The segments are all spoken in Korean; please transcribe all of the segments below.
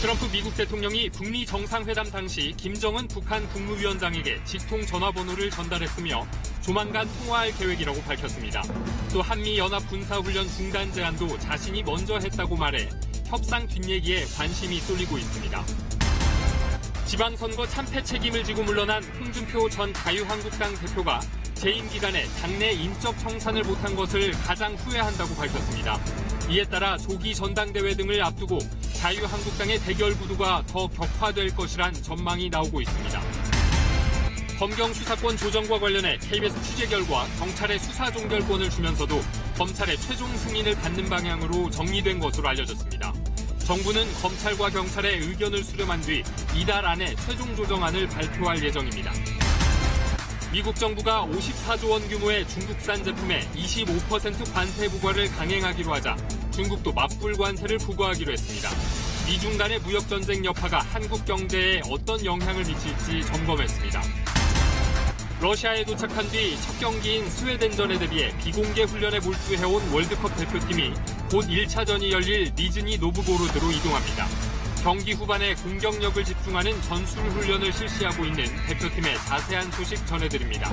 트럼프 미국 대통령이 북미 정상회담 당시 김정은 북한 국무위원장에게 직통 전화번호를 전달했으며 조만간 통화할 계획이라고 밝혔습니다. 또 한미연합 군사훈련 중단 제안도 자신이 먼저 했다고 말해 협상 뒷얘기에 관심이 쏠리고 있습니다. 지방선거 참패 책임을 지고 물러난 홍준표 전 자유한국당 대표가 재임 기간에 당내 인적 청산을 못한 것을 가장 후회한다고 밝혔습니다. 이에 따라 조기 전당대회 등을 앞두고 자유한국당의 대결 구도가 더 격화될 것이란 전망이 나오고 있습니다. 검경 수사권 조정과 관련해 KBS 취재 결과 경찰의 수사 종결권을 주면서도 검찰의 최종 승인을 받는 방향으로 정리된 것으로 알려졌습니다. 정부는 검찰과 경찰의 의견을 수렴한 뒤 이달 안에 최종 조정안을 발표할 예정입니다. 미국 정부가 54조 원 규모의 중국산 제품에 25% 관세 부과를 강행하기로 하자 중국도 맞불 관세를 부과하기로 했습니다. 미중 간의 무역 전쟁 여파가 한국 경제에 어떤 영향을 미칠지 점검했습니다. 러시아에 도착한 뒤 첫 경기인 스웨덴전에 대비해 비공개 훈련에 몰두해온 월드컵 대표팀이 곧 1차전이 열릴 니즈니 노브고로드로 이동합니다. 경기 후반에 공격력을 집중하는 전술 훈련을 실시하고 있는 대표팀의 자세한 소식 전해드립니다.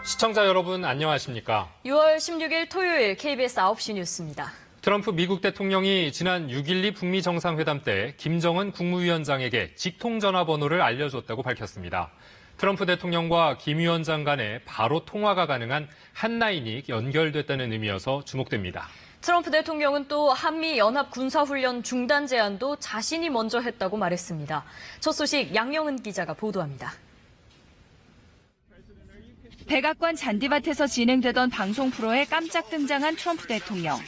시청자 여러분 안녕하십니까? 6월 16일 토요일 KBS 9시 뉴스입니다. 트럼프 미국 대통령이 지난 6.12 북미 정상회담 때 김정은 국무위원장에게 직통 전화번호를 알려줬다고 밝혔습니다. 트럼프 대통령과 김 위원장 간에 바로 통화가 가능한 핫라인이 연결됐다는 의미여서 주목됩니다. 트럼프 대통령은 또 한미 연합 군사훈련 중단 제안도 자신이 먼저 했다고 말했습니다. 첫 소식 양영은 기자가 보도합니다. 백악관 잔디밭에서 진행되던 방송 프로에 깜짝 등장한 트럼프 대통령.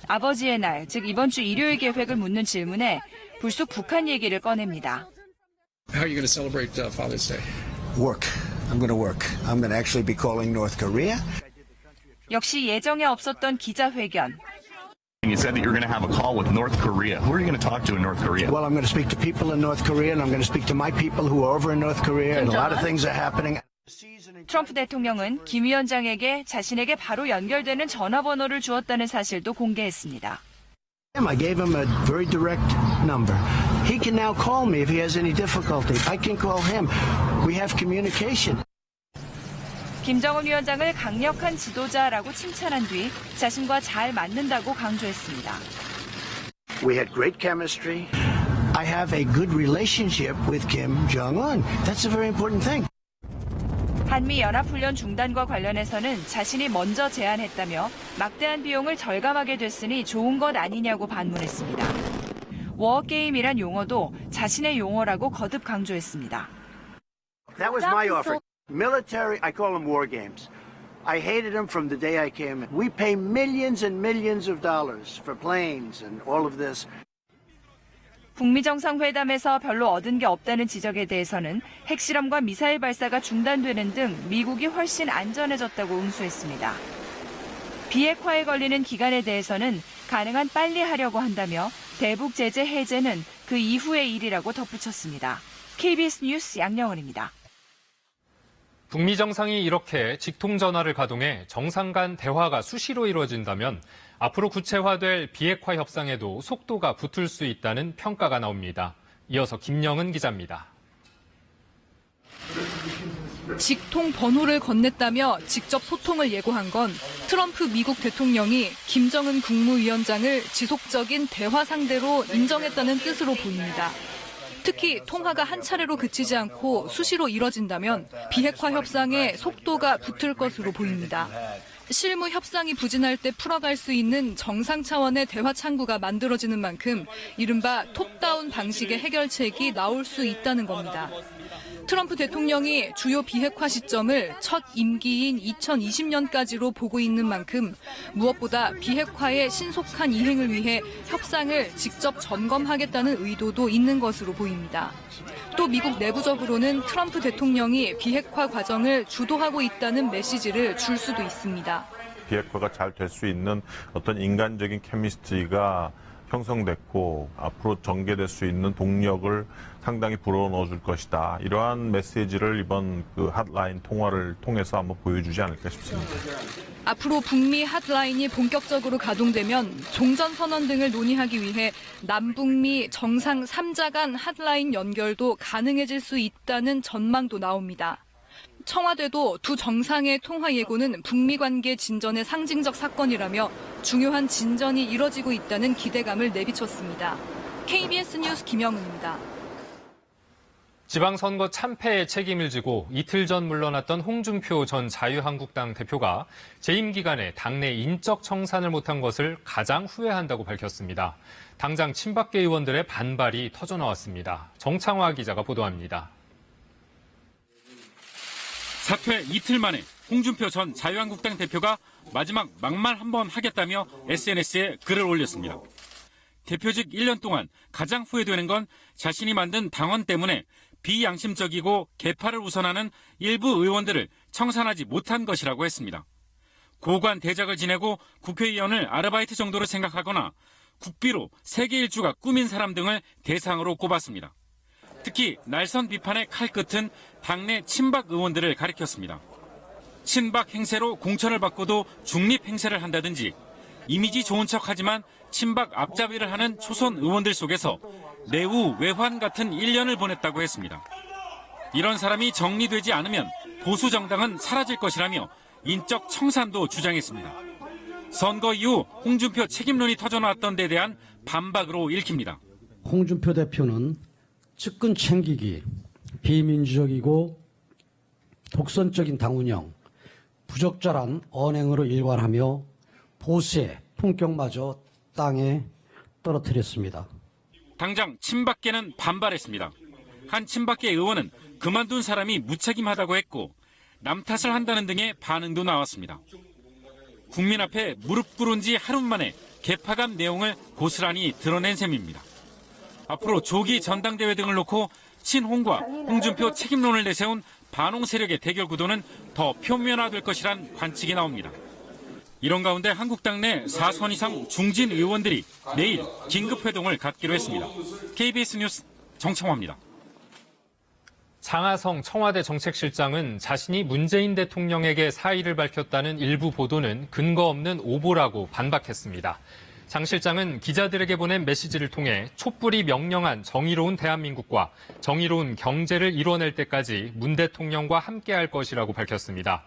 아버지의 날, 즉 이번 주 일요일 계획을 묻는 질문에 불쑥 북한 얘기를 꺼냅니다. How are you going to celebrate Father's Day? Work. I'm going to work. I'm going to actually be calling North Korea. 역시 예정에 없었던 기자회견. You said that you're going to have a call with North Korea. Who are you going to talk to in North Korea? Well, I'm going to speak to people in North Korea, and I'm going to speak to my people who are over in North Korea, and a lot of things are happening. 트럼프 대통령은 김 위원장에게 자신에게 바로 연결되는 전화번호를 주었다는 사실도 공개했습니다. I gave him a very direct number. He can now call me if he has any difficulty. I can call him. We have communication. 김정은 위원장을 강력한 지도자라고 칭찬한 뒤 자신과 잘 맞는다고 강조했습니다. We had great chemistry. I have a good relationship with Kim Jong-un. That's a very important thing. 한미 연합훈련 중단과 관련해서는 자신이 먼저 제안했다며 막대한 비용을 절감하게 됐으니 좋은 것 아니냐고 반문했습니다. 워게임이란 용어도 자신의 용어라고 거듭 강조했습니다. That was my offer. Military, I call them war games. I hated them from the day I came in. We pay millions and millions of dollars for planes and all of this. 북미 정상회담에서 별로 얻은 게 없다는 지적에 대해서는 핵실험과 미사일 발사가 중단되는 등 미국이 훨씬 안전해졌다고 응수했습니다. 비핵화에 걸리는 기간에 대해서는 가능한 빨리 하려고 한다며 대북 제재 해제는 그 이후의 일이라고 덧붙였습니다. KBS 뉴스 양영은입니다. 북미 정상이 이렇게 직통 전화를 가동해 정상 간 대화가 수시로 이루어진다면 앞으로 구체화될 비핵화 협상에도 속도가 붙을 수 있다는 평가가 나옵니다. 이어서 김영은 기자입니다. 직통 번호를 건넸다며 직접 소통을 예고한 건 트럼프 미국 대통령이 김정은 국무위원장을 지속적인 대화 상대로 인정했다는 뜻으로 보입니다. 특히 통화가 한 차례로 그치지 않고 수시로 이뤄진다면 비핵화 협상에 속도가 붙을 것으로 보입니다. 실무 협상이 부진할 때 풀어갈 수 있는 정상 차원의 대화 창구가 만들어지는 만큼 이른바 톱다운 방식의 해결책이 나올 수 있다는 겁니다. 트럼프 대통령이 주요 비핵화 시점을 첫 임기인 2020년까지로 보고 있는 만큼 무엇보다 비핵화의 신속한 이행을 위해 협상을 직접 점검하겠다는 의도도 있는 것으로 보입니다. 또 미국 내부적으로는 트럼프 대통령이 비핵화 과정을 주도하고 있다는 메시지를 줄 수도 있습니다. 비핵화가 잘 될 수 있는 어떤 인간적인 케미스트리가 형성됐고 앞으로 전개될 수 있는 동력을 상당히 불어넣어 줄 것이다. 이러한 메시지를 이번 그 핫라인 통화를 통해서 한번 보여주지 않을까 싶습니다. 앞으로 북미 핫라인이 본격적으로 가동되면 종전선언 등을 논의하기 위해 남북미 정상 3자 간 핫라인 연결도 가능해질 수 있다는 전망도 나옵니다. 청와대도 두 정상의 통화 예고는 북미 관계 진전의 상징적 사건이라며 중요한 진전이 이뤄지고 있다는 기대감을 내비쳤습니다. KBS 뉴스 김영은입니다. 지방선거 참패의 책임을 지고 이틀 전 물러났던 홍준표 전 자유한국당 대표가 재임 기간에 당내 인적 청산을 못한 것을 가장 후회한다고 밝혔습니다. 당장 친박계 의원들의 반발이 터져나왔습니다. 정창화 기자가 보도합니다. 사퇴 이틀 만에 홍준표 전 자유한국당 대표가 마지막 막말 한번 하겠다며 SNS에 글을 올렸습니다. 대표직 1년 동안 가장 후회되는 건 자신이 만든 당원 때문에 비양심적이고 개파를 우선하는 일부 의원들을 청산하지 못한 것이라고 했습니다. 고관 대작을 지내고 국회의원을 아르바이트 정도로 생각하거나 국비로 세계 일주가 꾸민 사람 등을 대상으로 꼽았습니다. 특히 날선 비판의 칼끝은 당내 친박 의원들을 가리켰습니다. 친박 행세로 공천을 받고도 중립 행세를 한다든지 이미지 좋은 척하지만 친박 앞잡이를 하는 초선 의원들 속에서 내후 외환 같은 1년을 보냈다고 했습니다. 이런 사람이 정리되지 않으면 보수 정당은 사라질 것이라며 인적 청산도 주장했습니다. 선거 이후 홍준표 책임론이 터져나왔던 데 대한 반박으로 읽힙니다. 홍준표 대표는 측근 챙기기, 비민주적이고 독선적인 당 운영, 부적절한 언행으로 일관하며 보수의 품격마저 땅에 떨어뜨렸습니다. 당장 친박계는 반발했습니다. 한 친박계 의원은 그만둔 사람이 무책임하다고 했고 남 탓을 한다는 등의 반응도 나왔습니다. 국민 앞에 무릎 꿇은 지 하루 만에 개파감 내용을 고스란히 드러낸 셈입니다. 앞으로 조기 전당대회 등을 놓고 친홍과 홍준표 책임론을 내세운 반홍 세력의 대결 구도는 더 표면화될 것이란 관측이 나옵니다. 이런 가운데 한국당 내 4선 이상 중진 의원들이 내일 긴급회동을 갖기로 했습니다. KBS 뉴스 정청화입니다. 장하성 청와대 정책실장은 자신이 문재인 대통령에게 사의를 밝혔다는 일부 보도는 근거 없는 오보라고 반박했습니다. 장 실장은 기자들에게 보낸 메시지를 통해 촛불이 명령한 정의로운 대한민국과 정의로운 경제를 이뤄낼 때까지 문 대통령과 함께할 것이라고 밝혔습니다.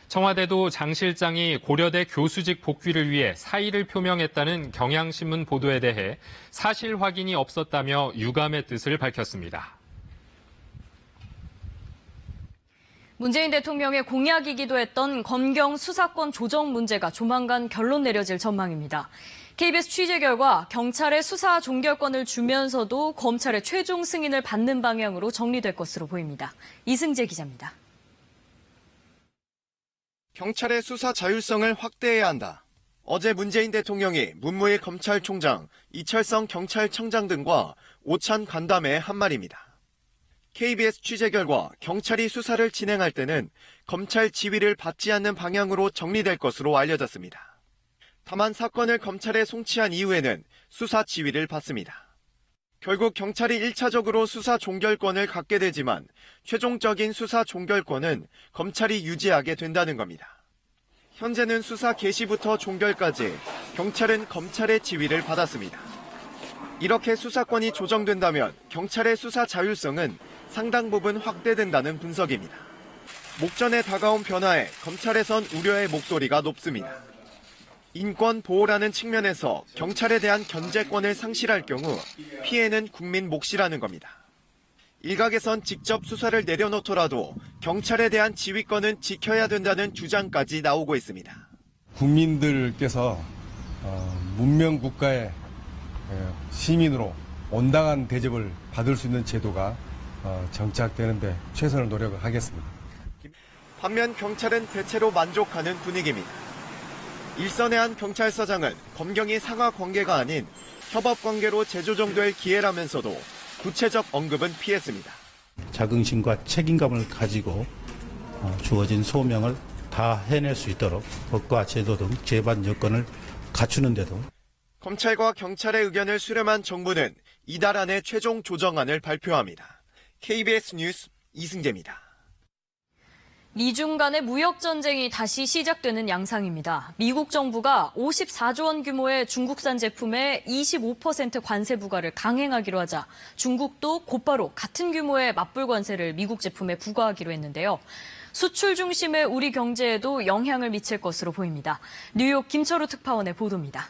청와대도 장 실장이 고려대 교수직 복귀를 위해 사의를 표명했다는 경향신문 보도에 대해 사실 확인이 없었다며 유감의 뜻을 밝혔습니다. 문재인 대통령의 공약이기도 했던 검경 수사권 조정 문제가 조만간 결론 내려질 전망입니다. KBS 취재 결과 경찰의 수사 종결권을 주면서도 검찰의 최종 승인을 받는 방향으로 정리될 것으로 보입니다. 이승재 기자입니다. 경찰의 수사 자율성을 확대해야 한다. 어제 문재인 대통령이 문무일 검찰총장, 이철성 경찰청장 등과 오찬 간담회 한 말입니다. KBS 취재 결과 경찰이 수사를 진행할 때는 검찰 지휘를 받지 않는 방향으로 정리될 것으로 알려졌습니다. 다만 사건을 검찰에 송치한 이후에는 수사 지휘를 받습니다. 결국 경찰이 1차적으로 수사 종결권을 갖게 되지만 최종적인 수사 종결권은 검찰이 유지하게 된다는 겁니다. 현재는 수사 개시부터 종결까지 경찰은 검찰의 지휘를 받았습니다. 이렇게 수사권이 조정된다면 경찰의 수사 자율성은 상당 부분 확대된다는 분석입니다. 목전에 다가온 변화에 검찰에선 우려의 목소리가 높습니다. 인권 보호라는 측면에서 경찰에 대한 견제권을 상실할 경우 피해는 국민 몫이라는 겁니다. 일각에선 직접 수사를 내려놓더라도 경찰에 대한 지휘권은 지켜야 된다는 주장까지 나오고 있습니다. 국민들께서 문명 국가의 시민으로 온당한 대접을 받을 수 있는 제도가 정착되는 데 최선을 노력하겠습니다. 반면 경찰은 대체로 만족하는 분위기입니다. 일선의 한 경찰서장은 검경이 상하 관계가 아닌 협업 관계로 재조정될 기회라면서도 구체적 언급은 피했습니다. 자긍심과 책임감을 가지고 주어진 소명을 다 해낼 수 있도록 법과 제도 등 제반 여건을 갖추는 데도 검찰과 경찰의 의견을 수렴한 정부는 이달 안에 최종 조정안을 발표합니다. KBS 뉴스 이승재입니다. 미중 간의 무역 전쟁이 다시 시작되는 양상입니다. 미국 정부가 54조 원 규모의 중국산 제품에 25% 관세 부과를 강행하기로 하자 중국도 곧바로 같은 규모의 맞불 관세를 미국 제품에 부과하기로 했는데요. 수출 중심의 우리 경제에도 영향을 미칠 것으로 보입니다. 뉴욕 김철우 특파원의 보도입니다.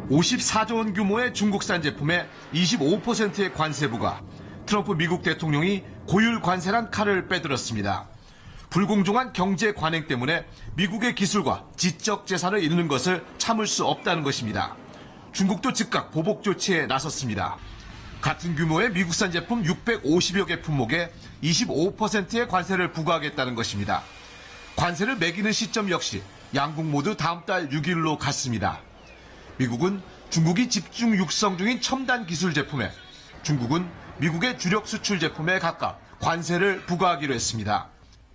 54조 원 규모의 중국산 제품에 25%의 관세 부과. 트럼프 미국 대통령이 고율 관세란 칼을 빼들었습니다. 불공정한 경제 관행 때문에 미국의 기술과 지적 재산을 잃는 것을 참을 수 없다는 것입니다. 중국도 즉각 보복 조치에 나섰습니다. 같은 규모의 미국산 제품 650여 개 품목에 25%의 관세를 부과하겠다는 것입니다. 관세를 매기는 시점 역시 양국 모두 다음 달 6일로 갔습니다. 미국은 중국이 집중 육성 중인 첨단 기술 제품에, 중국은 미국의 주력 수출 제품에 각각 관세를 부과하기로 했습니다.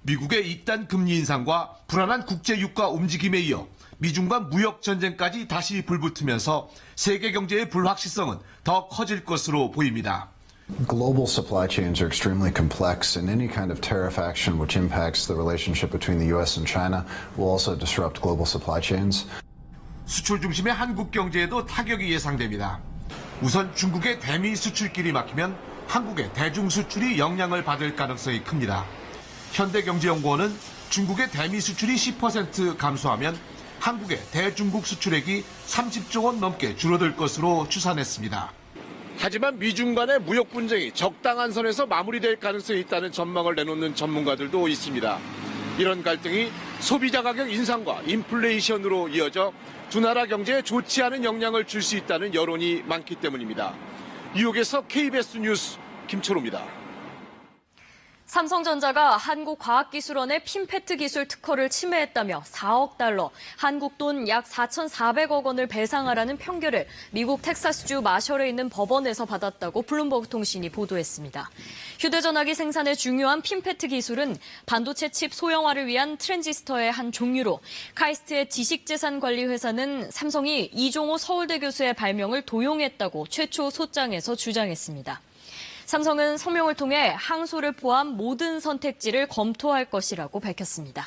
미국의 이딴 금리 인상과 불안한 국제 유가 움직임에 이어 미중 간 무역 전쟁까지 다시 불붙으면서 세계 경제의 불확실성은 더 커질 것으로 보입니다. Global supply chains are extremely complex, and any kind of tariff action which impacts the relationship between the U.S. and China will also disrupt global supply chains. 수출 중심의 한국 경제에도 타격이 예상됩니다. 우선 중국의 대미 수출길이 막히면 한국의 대중 수출이 영향을 받을 가능성이 큽니다. 현대경제연구원은 중국의 대미 수출이 10% 감소하면 한국의 대중국 수출액이 30조 원 넘게 줄어들 것으로 추산했습니다. 하지만 미중 간의 무역 분쟁이 적당한 선에서 마무리될 가능성이 있다는 전망을 내놓는 전문가들도 있습니다. 이런 갈등이 소비자 가격 인상과 인플레이션으로 이어져 두 나라 경제에 좋지 않은 영향을 줄 수 있다는 여론이 많기 때문입니다. 뉴욕에서 KBS 뉴스 김철우입니다. 삼성전자가 한국과학기술원의 핀페트 기술 특허를 침해했다며 4억 달러, 한국 돈 약 4,400억 원을 배상하라는 판결을 미국 텍사스주 마셜에 있는 법원에서 받았다고 블룸버그 통신이 보도했습니다. 휴대전화기 생산에 중요한 핀페트 기술은 반도체 칩 소형화를 위한 트랜지스터의 한 종류로 카이스트의 지식재산관리회사는 삼성이 이종호 서울대 교수의 발명을 도용했다고 최초 소장에서 주장했습니다. 삼성은 성명을 통해 항소를 포함 모든 선택지를 검토할 것이라고 밝혔습니다.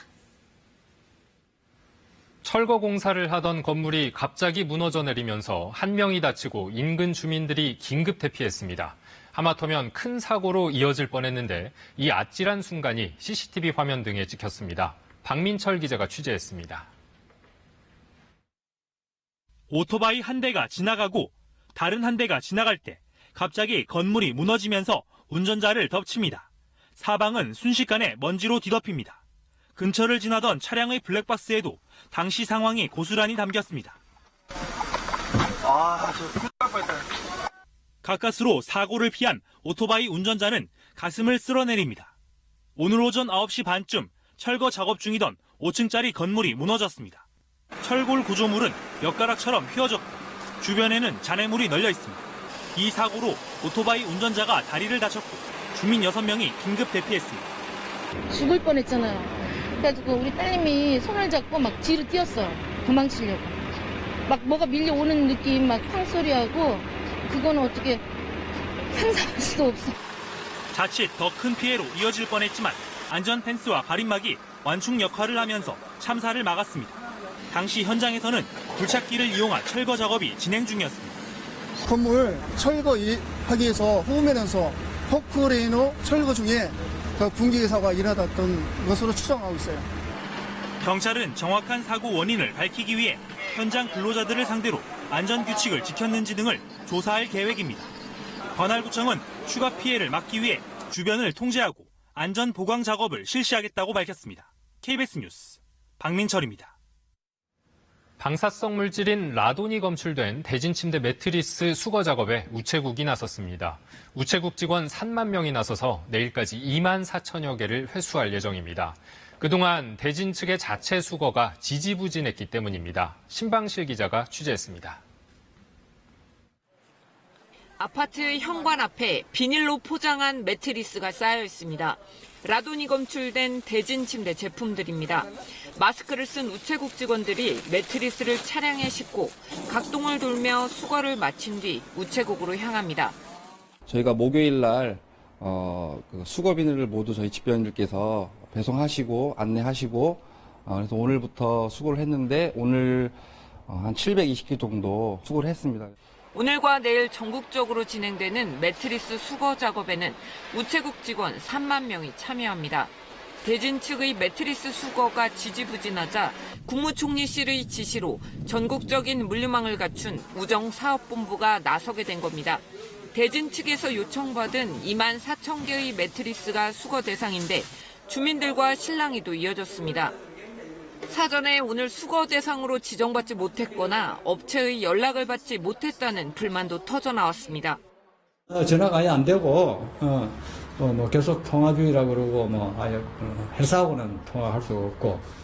철거 공사를 하던 건물이 갑자기 무너져 내리면서 한 명이 다치고 인근 주민들이 긴급 대피했습니다. 하마터면 큰 사고로 이어질 뻔했는데 이 아찔한 순간이 CCTV 화면 등에 찍혔습니다. 박민철 기자가 취재했습니다. 오토바이 한 대가 지나가고 다른 한 대가 지나갈 때 갑자기 건물이 무너지면서 운전자를 덮칩니다. 사방은 순식간에 먼지로 뒤덮입니다. 근처를 지나던 차량의 블랙박스에도 당시 상황이 고스란히 담겼습니다. 가까스로 사고를 피한 오토바이 운전자는 가슴을 쓸어내립니다. 오늘 오전 9시 반쯤 철거 작업 중이던 5층짜리 건물이 무너졌습니다. 철골 구조물은 엿가락처럼 휘어졌고 주변에는 잔해물이 널려 있습니다. 이 사고로 오토바이 운전자가 다리를 다쳤고 주민 6명이 긴급 대피했습니다. 죽을 뻔했잖아요. 그래가지고 우리 딸님이 손을 잡고 막 뒤로 뛰었어요. 도망치려고. 막 뭐가 밀려오는 느낌, 막 팡소리하고 그거는 어떻게 상상할 수도 없어. 자칫 더 큰 피해로 이어질 뻔했지만 안전 펜스와 가림막이 완충 역할을 하면서 참사를 막았습니다. 당시 현장에서는 굴착기를 이용한 철거 작업이 진행 중이었습니다. 건물 철거하기 위해서 호흡면에서 포크레인으로 철거 중에 붕괴 사고가 일어났던 것으로 추정하고 있어요. 경찰은 정확한 사고 원인을 밝히기 위해 현장 근로자들을 상대로 안전규칙을 지켰는지 등을 조사할 계획입니다. 관할구청은 추가 피해를 막기 위해 주변을 통제하고 안전 보강 작업을 실시하겠다고 밝혔습니다. KBS 뉴스 박민철입니다. 방사성 물질인 라돈이 검출된 대진 침대 매트리스 수거 작업에 우체국이 나섰습니다. 우체국 직원 3만 명이 나서서 내일까지 2만 4천여 개를 회수할 예정입니다. 그동안 대진 측의 자체 수거가 지지부진했기 때문입니다. 신방실 기자가 취재했습니다. 아파트 현관 앞에 비닐로 포장한 매트리스가 쌓여 있습니다. 라돈이 검출된 대진 침대 제품들입니다. 마스크를 쓴 우체국 직원들이 매트리스를 차량에 싣고 각동을 돌며 수거를 마친 뒤 우체국으로 향합니다. 저희가 목요일 날 그 수거비늘을 모두 저희 집배원들께서 배송하시고 안내하시고 그래서 오늘부터 수거를 했는데 오늘 한 720개 정도 수거를 했습니다. 오늘과 내일 전국적으로 진행되는 매트리스 수거 작업에는 우체국 직원 3만 명이 참여합니다. 대진 측의 매트리스 수거가 지지부진하자 국무총리실의 지시로 전국적인 물류망을 갖춘 우정사업본부가 나서게 된 겁니다. 대진 측에서 요청받은 2만 4천 개의 매트리스가 수거 대상인데 주민들과 실랑이도 이어졌습니다. 사전에 오늘 수거 대상으로 지정받지 못했거나 업체의 연락을 받지 못했다는 불만도 터져 나왔습니다. 전화가 아예 안 되고 뭐 계속 통화 중이라고 그러고 아예 회사하고는 통화할 수가 없고.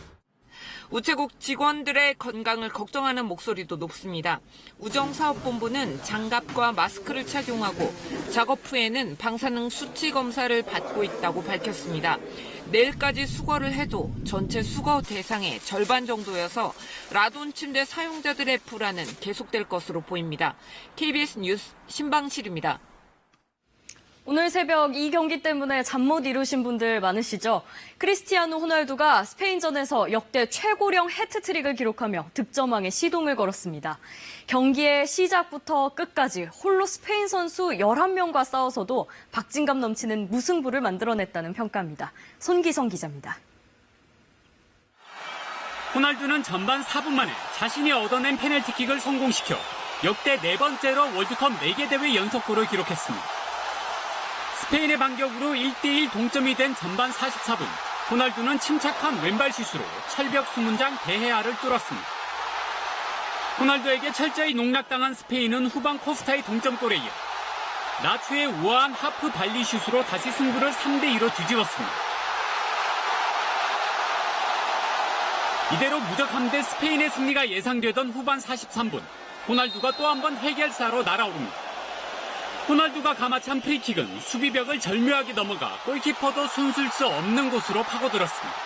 우체국 직원들의 건강을 걱정하는 목소리도 높습니다. 우정사업본부는 장갑과 마스크를 착용하고 작업 후에는 방사능 수치 검사를 받고 있다고 밝혔습니다. 내일까지 수거를 해도 전체 수거 대상의 절반 정도여서 라돈 침대 사용자들의 불안은 계속될 것으로 보입니다. KBS 뉴스 신방실입니다. 오늘 새벽 이 경기 때문에 잠 못 이루신 분들 많으시죠? 크리스티아노 호날두가 스페인전에서 역대 최고령 해트트릭을 기록하며 득점왕에 시동을 걸었습니다. 경기의 시작부터 끝까지 홀로 스페인 선수 11명과 싸워서도 박진감 넘치는 무승부를 만들어냈다는 평가입니다. 손기성 기자입니다. 호날두는 전반 4분 만에 자신이 얻어낸 페널티킥을 성공시켜 역대 4번째로 월드컵 4개 대회 연속골을 기록했습니다. 스페인의 반격으로 1대1 동점이 된 전반 44분, 호날두는 침착한 왼발 슛으로 철벽 수문장 대헤아를 뚫었습니다. 호날두에게 철저히 농락당한 스페인은 후반 코스타의 동점골에 이어 나초의 우아한 하프 발리 슛으로 다시 승부를 3대2로 뒤집었습니다. 이대로 무적함대 스페인의 승리가 예상되던 후반 43분, 호날두가 또 한 번 해결사로 날아오릅니다. 호날두가 감아찬 프리킥은 수비벽을 절묘하게 넘어가 골키퍼도 손쓸 수 없는 곳으로 파고들었습니다.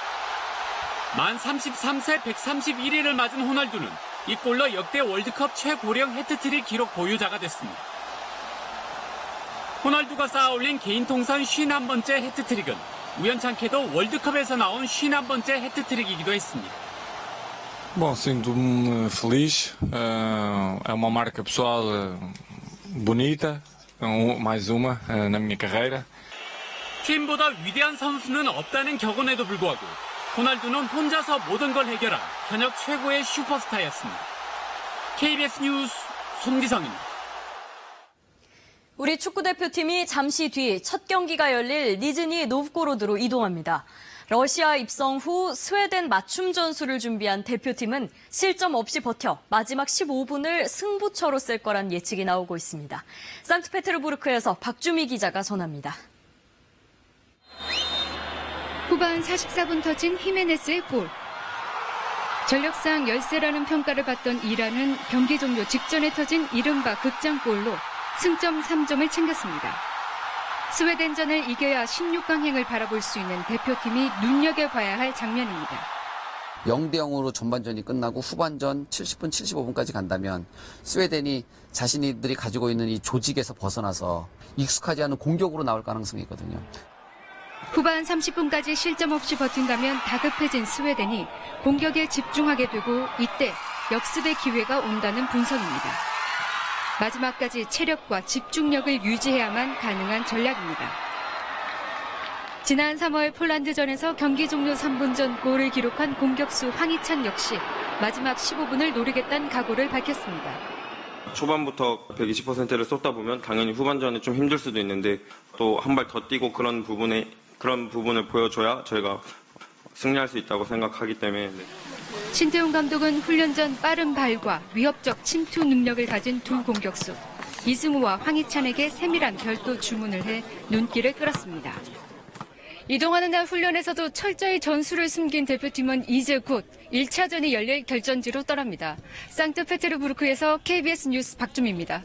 만 33세 131일을 맞은 호날두는 이 골로 역대 월드컵 최고령 해트트릭 기록 보유자가 됐습니다. 호날두가 쌓아올린 개인 통산 51번째 해트트릭은 우연찮게도 월드컵에서 나온 51번째 해트트릭이기도 했습니다. Bom, sinto-me feliz. É uma marca pessoal bonita. Mais uma na minha carreira. 팀보다 위대한 선수는 없다는 격언에도 불구하고 호날두는 혼자서 모든 걸 해결한 현역 최고의 슈퍼스타였습니다. KBS 뉴스 손기성입니다. 우리 축구대표팀이 잠시 뒤 첫 경기가 열릴 니즈니 노브고로드로 이동합니다. 러시아 입성 후 스웨덴 맞춤 전술을 준비한 대표팀은 실점 없이 버텨 마지막 15분을 승부처로 쓸 거란 예측이 나오고 있습니다. 상트페테르부르크에서 박주미 기자가 전합니다. 후반 44분 터진 히메네스의 골. 전력상 열세라는 평가를 받던 이란은 경기 종료 직전에 터진 이른바 극장골로 승점 3점을 챙겼습니다. 스웨덴전을 이겨야 16강행을 바라볼 수 있는 대표팀이 눈여겨봐야 할 장면입니다. 0대0으로 전반전이 끝나고 후반전 70분, 75분까지 간다면 스웨덴이 자신들이 가지고 있는 이 조직에서 벗어나서 익숙하지 않은 공격으로 나올 가능성이 있거든요. 후반 30분까지 실점 없이 버틴다면 다급해진 스웨덴이 공격에 집중하게 되고 이때 역습의 기회가 온다는 분석입니다. 마지막까지 체력과 집중력을 유지해야만 가능한 전략입니다. 지난 3월 폴란드전에서 경기 종료 3분 전 골을 기록한 공격수 황희찬 역시 마지막 15분을 노리겠다는 각오를 밝혔습니다. 초반부터 120%를 쏟다 보면 당연히 후반전에 좀 힘들 수도 있는데 또 한 발 더 뛰고 그런 부분을 보여줘야 저희가 승리할 수 있다고 생각하기 때문에. 신태용 감독은 훈련 전 빠른 발과 위협적 침투 능력을 가진 두 공격수 이승우와 황희찬에게 세밀한 별도 주문을 해 눈길을 끌었습니다. 이동하는 날 훈련에서도 철저히 전술을 숨긴 대표팀은 이제 곧 1차전이 열릴 결전지로 떠납니다. 상트페테르부르크에서 KBS 뉴스 박주미입니다.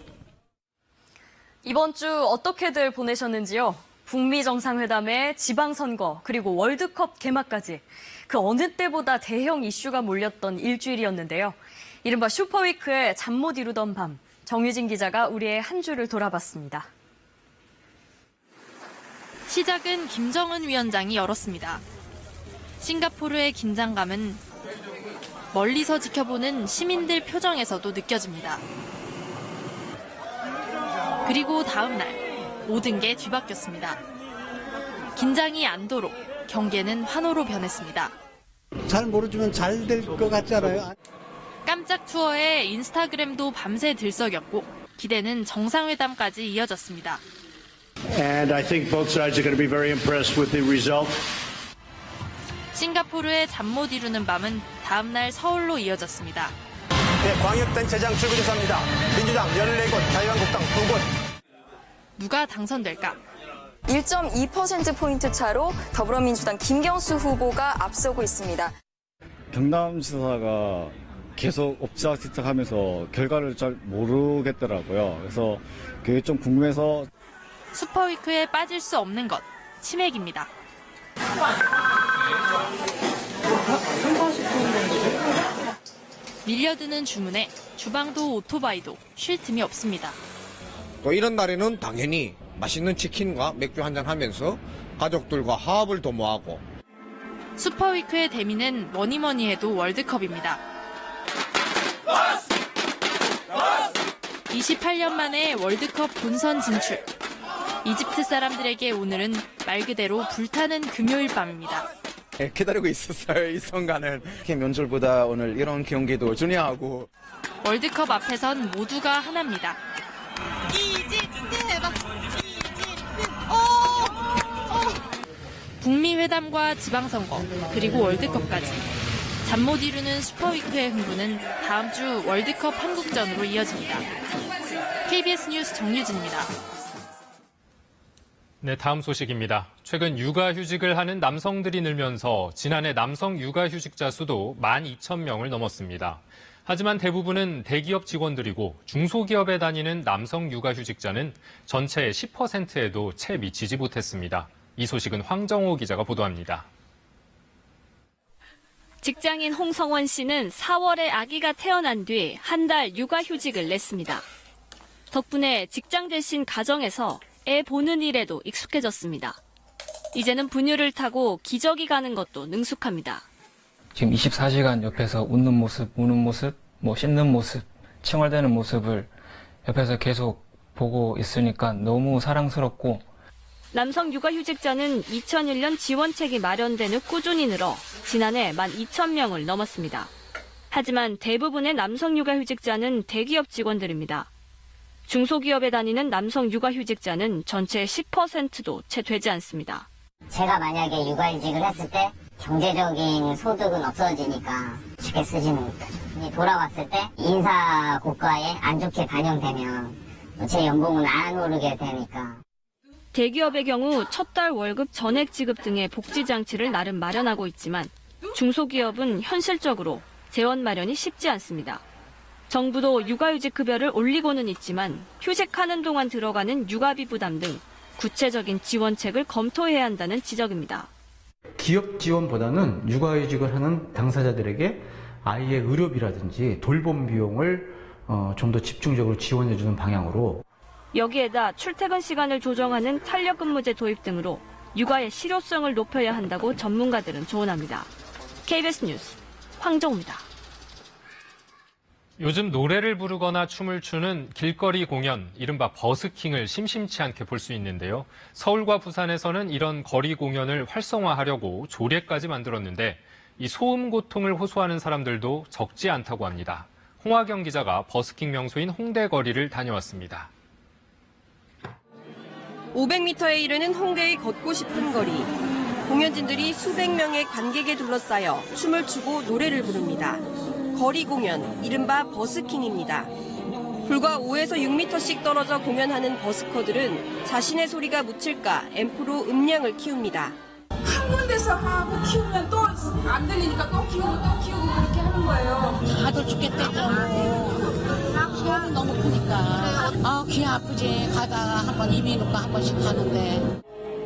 이번 주 어떻게들 보내셨는지요? 북미 정상회담에 지방선거 그리고 월드컵 개막까지 그 어느 때보다 대형 이슈가 몰렸던 일주일이었는데요. 이른바 슈퍼위크에 잠 못 이루던 밤, 정유진 기자가 우리의 한 주를 돌아봤습니다. 시작은 김정은 위원장이 열었습니다. 싱가포르의 긴장감은 멀리서 지켜보는 시민들 표정에서도 느껴집니다. 그리고 다음 날 모든 게 뒤바뀌었습니다. 긴장이 안도록 경계는 환호로 변했습니다. 잘 모르지만 잘 될 것 같잖아요. 깜짝 투어에 인스타그램도 밤새 들썩였고 기대는 정상회담까지 이어졌습니다. And I think both sides are going to be very impressed with the result. 싱가포르의 잠 못 이루는 밤은 다음 날 서울로 이어졌습니다. 네, 광역단체장 출근조사입니다. 민주당 14곳, 자유한국당 2곳. 누가 당선될까? 1.2%포인트 차로 더불어민주당 김경수 후보가 앞서고 있습니다. 경남지사가 계속 옵작직작하면서 결과를 잘 모르겠더라고요. 그래서 그게 좀 궁금해서. 슈퍼위크에 빠질 수 없는 것, 치맥입니다. 밀려드는 주문에 주방도 오토바이도 쉴 틈이 없습니다. 또 이런 날에는 당연히 맛있는 치킨과 맥주 한잔 하면서 가족들과 화합을 도모하고. 슈퍼위크의 대미는 뭐니뭐니 해도 월드컵입니다. 28년 만에 월드컵 본선 진출. 이집트 사람들에게 오늘은 말 그대로 불타는 금요일 밤입니다. 기다리고 있었어요, 이 순간을. 명절보다 오늘 이런 경기도 중요하고. 월드컵 앞에선 모두가 하나입니다. 이집트 대박! 북미 회담과 지방선거, 그리고 월드컵까지. 잠 못 이루는 슈퍼위크의 흥분은 다음 주 월드컵 한국전으로 이어집니다. KBS 뉴스 정유진입니다. 네, 다음 소식입니다. 최근 육아휴직을 하는 남성들이 늘면서 지난해 남성 육아휴직자 수도 12,000명을 넘었습니다. 하지만 대부분은 대기업 직원들이고 중소기업에 다니는 남성 육아휴직자는 전체의 10%에도 채 미치지 못했습니다. 이 소식은 황정호 기자가 보도합니다. 직장인 홍성원 씨는 4월에 아기가 태어난 뒤 한 달 육아휴직을 냈습니다. 덕분에 직장 대신 가정에서 애 보는 일에도 익숙해졌습니다. 이제는 분유를 타고 기저귀 가는 것도 능숙합니다. 지금 24시간 옆에서 웃는 모습, 우는 모습, 씻는 모습, 칭얼대는 모습을 옆에서 계속 보고 있으니까 너무 사랑스럽고. 남성 육아휴직자는 2001년 지원책이 마련된 후 꾸준히 늘어 지난해 12,000명을 넘었습니다. 하지만 대부분의 남성 육아휴직자는 대기업 직원들입니다. 중소기업에 다니는 남성 육아휴직자는 전체의 10%도 채 되지 않습니다. 제가 만약에 육아휴직을 했을 때 경제적인 소득은 없어지니까 쉽게 쓰지는 못하죠. 돌아왔을 때 인사 고과에 안 좋게 반영되면 제 연봉은 안 오르게 되니까. 대기업의 경우 첫 달 월급 전액 지급 등의 복지 장치를 나름 마련하고 있지만 중소기업은 현실적으로 재원 마련이 쉽지 않습니다. 정부도 육아휴직 급여를 올리고는 있지만 휴직하는 동안 들어가는 육아비 부담 등 구체적인 지원책을 검토해야 한다는 지적입니다. 기업 지원보다는 육아휴직을 하는 당사자들에게 아이의 의료비라든지 돌봄 비용을 좀 더 집중적으로 지원해주는 방향으로. 여기에다 출퇴근 시간을 조정하는 탄력근무제 도입 등으로 육아의 실효성을 높여야 한다고 전문가들은 조언합니다. KBS 뉴스 황정우입니다. 요즘 노래를 부르거나 춤을 추는 길거리 공연, 이른바 버스킹을 심심치 않게 볼 수 있는데요. 서울과 부산에서는 이런 거리 공연을 활성화하려고 조례까지 만들었는데 이 소음 고통을 호소하는 사람들도 적지 않다고 합니다. 홍화경 기자가 버스킹 명소인 홍대 거리를 다녀왔습니다. 500m에 이르는 홍대의 걷고 싶은 거리. 공연진들이 수백 명의 관객에 둘러싸여 춤을 추고 노래를 부릅니다. 거리 공연, 이른바 버스킹입니다. 불과 5에서 6m씩 떨어져 공연하는 버스커들은 자신의 소리가 묻힐까 앰프로 음량을 키웁니다. 한 군데서 하고 키우면 또 안 들리니까 또 키우고 그렇게 하는 거예요. 다들 죽겠대잖아. 소음이 너무 크니까. 귀 아프지. 가다가 한번 이미 놓고 한 번씩 가는데.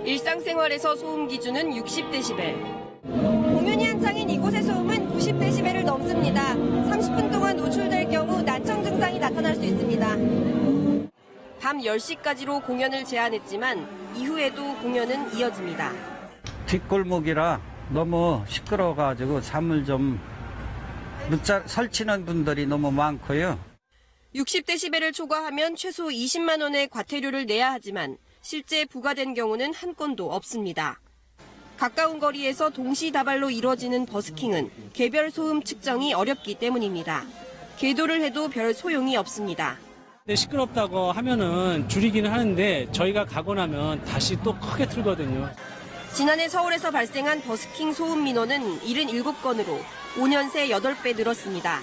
일상생활에서 소음 기준은 60데시벨. 공연이 한창인 이곳의 소음은 90데시벨을 넘습니다. 30분 동안 노출될 경우 난청 증상이 나타날 수 있습니다. 밤 10시까지로 공연을 제한했지만 이후에도 공연은 이어집니다. 뒷골목이라 너무 시끄러워가지고 잠을 좀 늦자 설치는 분들이 너무 많고요. 60데시벨을 초과하면 최소 20만 원의 과태료를 내야 하지만 실제 부과된 경우는 한 건도 없습니다. 가까운 거리에서 동시다발로 이뤄지는 버스킹은 개별 소음 측정이 어렵기 때문입니다. 계도를 해도 별 소용이 없습니다. 시끄럽다고 하면은 줄이기는 하는데 저희가 가고 나면 다시 또 크게 틀거든요. 지난해 서울에서 발생한 버스킹 소음 민원은 77건으로 5년 새 8배 늘었습니다.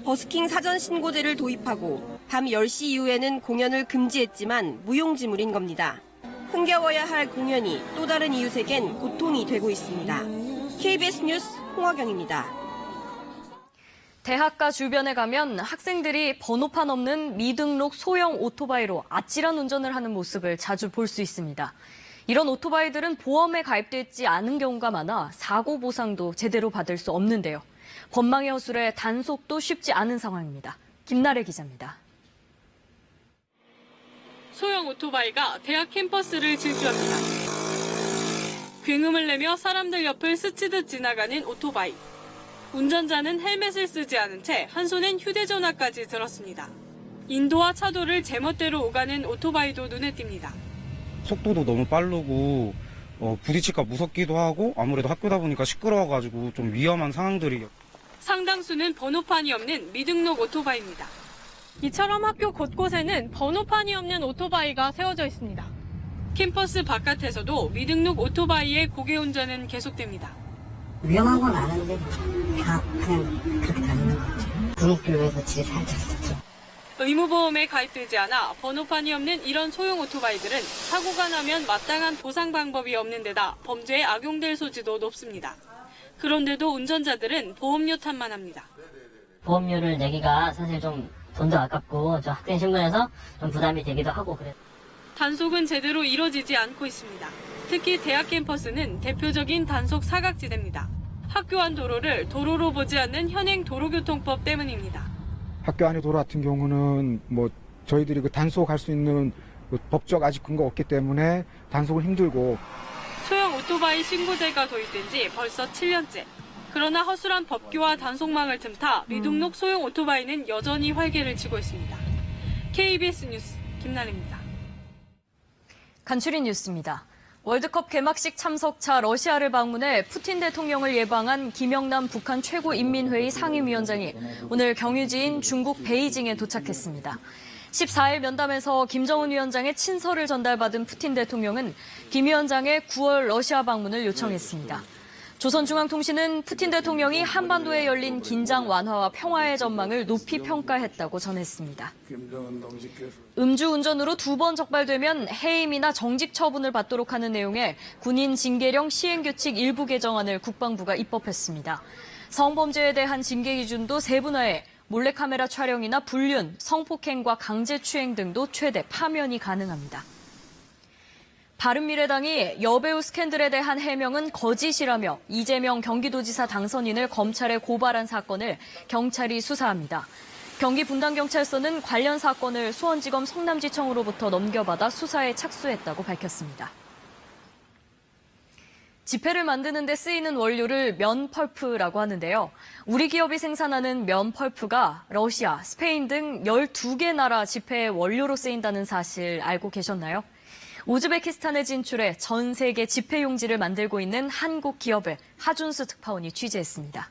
버스킹 사전 신고제를 도입하고 밤 10시 이후에는 공연을 금지했지만 무용지물인 겁니다. 흥겨워야 할 공연이 또 다른 이웃에겐 고통이 되고 있습니다. KBS 뉴스 홍화경입니다. 대학가 주변에 가면 학생들이 번호판 없는 미등록 소형 오토바이로 아찔한 운전을 하는 모습을 자주 볼 수 있습니다. 이런 오토바이들은 보험에 가입되어 있지 않은 경우가 많아 사고 보상도 제대로 받을 수 없는데요. 법망의 허술에 단속도 쉽지 않은 상황입니다. 김나래 기자입니다. 소형 오토바이가 대학 캠퍼스를 질주합니다. 굉음을 내며 사람들 옆을 스치듯 지나가는 오토바이. 운전자는 헬멧을 쓰지 않은 채 한 손엔 휴대전화까지 들었습니다. 인도와 차도를 제멋대로 오가는 오토바이도 눈에 띕니다. 속도도 너무 빠르고 부딪힐까 무섭기도 하고 아무래도 학교다 보니까 시끄러워가지고 좀 위험한 상황들이. 상당수는 번호판이 없는 미등록 오토바이입니다. 이처럼 학교 곳곳에는 번호판이 없는 오토바이가 세워져 있습니다. 캠퍼스 바깥에서도 미등록 오토바이의 고개 운전은 계속됩니다. 위험한 건 아는데 다 그냥 그렇게 다니는 것 같아요. 분위기로해서 집에 살짝 썼죠. 의무보험에 가입되지 않아 번호판이 없는 이런 소형 오토바이들은 사고가 나면 마땅한 보상 방법이 없는 데다 범죄에 악용될 소지도 높습니다. 그런데도 운전자들은 보험료 탓만 합니다. 보험료를 내기가 사실 좀 돈도 아깝고 저 학생 신분에서 좀 부담이 되기도 하고 그래요. 단속은 제대로 이뤄지지 않고 있습니다. 특히 대학 캠퍼스는 대표적인 단속 사각지대입니다. 학교 안 도로를 도로로 보지 않는 현행 도로교통법 때문입니다. 학교 안의 도로 같은 경우는 저희들이 단속할 수 있는 법적 아직 근거 없기 때문에 단속은 힘들고. 소형 오토바이 신고제가 도입된 지 벌써 7년째. 그러나 허술한 법규와 단속망을 틈타 미등록 소형 오토바이는 여전히 활개를 치고 있습니다. KBS 뉴스 김나래입니다. 간추린 뉴스입니다. 월드컵 개막식 참석차 러시아를 방문해 푸틴 대통령을 예방한 김영남 북한 최고인민회의 상임위원장이 오늘 경유지인 중국 베이징에 도착했습니다. 14일 면담에서 김정은 위원장의 친서를 전달받은 푸틴 대통령은 김 위원장의 9월 러시아 방문을 요청했습니다. 조선중앙통신은 푸틴 대통령이 한반도에 열린 긴장 완화와 평화의 전망을 높이 평가했다고 전했습니다. 음주운전으로 2번 적발되면 해임이나 정직 처분을 받도록 하는 내용의 군인 징계령 시행규칙 일부 개정안을 국방부가 입법했습니다. 성범죄에 대한 징계 기준도 세분화해 몰래카메라 촬영이나 불륜, 성폭행과 강제추행 등도 최대 파면이 가능합니다. 바른미래당이 여배우 스캔들에 대한 해명은 거짓이라며 이재명 경기도지사 당선인을 검찰에 고발한 사건을 경찰이 수사합니다. 경기 분당경찰서는 관련 사건을 수원지검 성남지청으로부터 넘겨받아 수사에 착수했다고 밝혔습니다. 지폐를 만드는 데 쓰이는 원료를 면 펄프라고 하는데요. 우리 기업이 생산하는 면 펄프가 러시아, 스페인 등 12개 나라 지폐의 원료로 쓰인다는 사실 알고 계셨나요? 우즈베키스탄에 진출해 전 세계 지폐 용지를 만들고 있는 한국 기업을 하준수 특파원이 취재했습니다.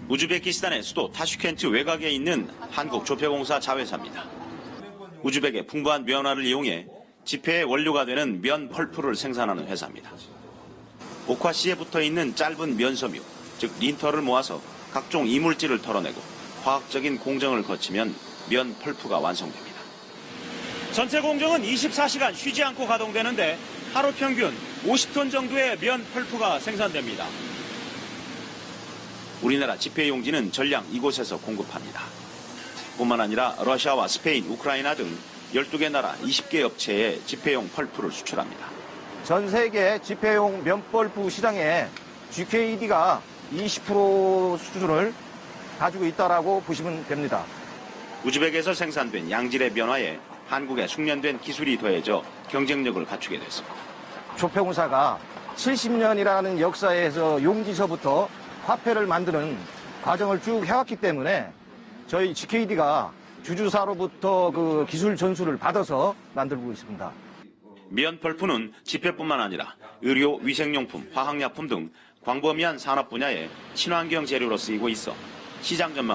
우즈베키스탄의 수도 타슈켄트 외곽에 있는 한국 조폐공사 자회사입니다. 우즈벡의 풍부한 면화를 이용해 지폐의 원료가 되는 면 펄프를 생산하는 회사입니다. 옥화씨에 붙어있는 짧은 면섬유, 즉 린터를 모아서 각종 이물질을 털어내고 화학적인 공정을 거치면 면 펄프가 완성됩니다. 전체 공정은 24시간 쉬지 않고 가동되는데 하루 평균 50톤 정도의 면 펄프가 생산됩니다. 우리나라 지폐 용지는 전량 이곳에서 공급합니다. 뿐만 아니라 러시아와 스페인, 우크라이나 등 12개 나라 20개 업체에 지폐용 펄프를 수출합니다. 전 세계 지폐용 면벌프 시장에 GKD가 20% 수준을 가지고 있다라고 보시면 됩니다. 우즈벡에서 생산된 양질의 면화에 한국의 숙련된 기술이 더해져 경쟁력을 갖추게 됐습니다. 조폐공사가 70년이라는 역사에서 용지서부터 화폐를 만드는 과정을 쭉 해왔기 때문에 저희 GKD가 주주사로부터 그 기술 전수를 받아서 만들고 있습니다. 면 펄프는 지폐뿐만 아니라 의료, 위생용품, 화학약품 등 광범위한 산업 분야의 친환경 재료로 쓰이고 있어 시장 전망을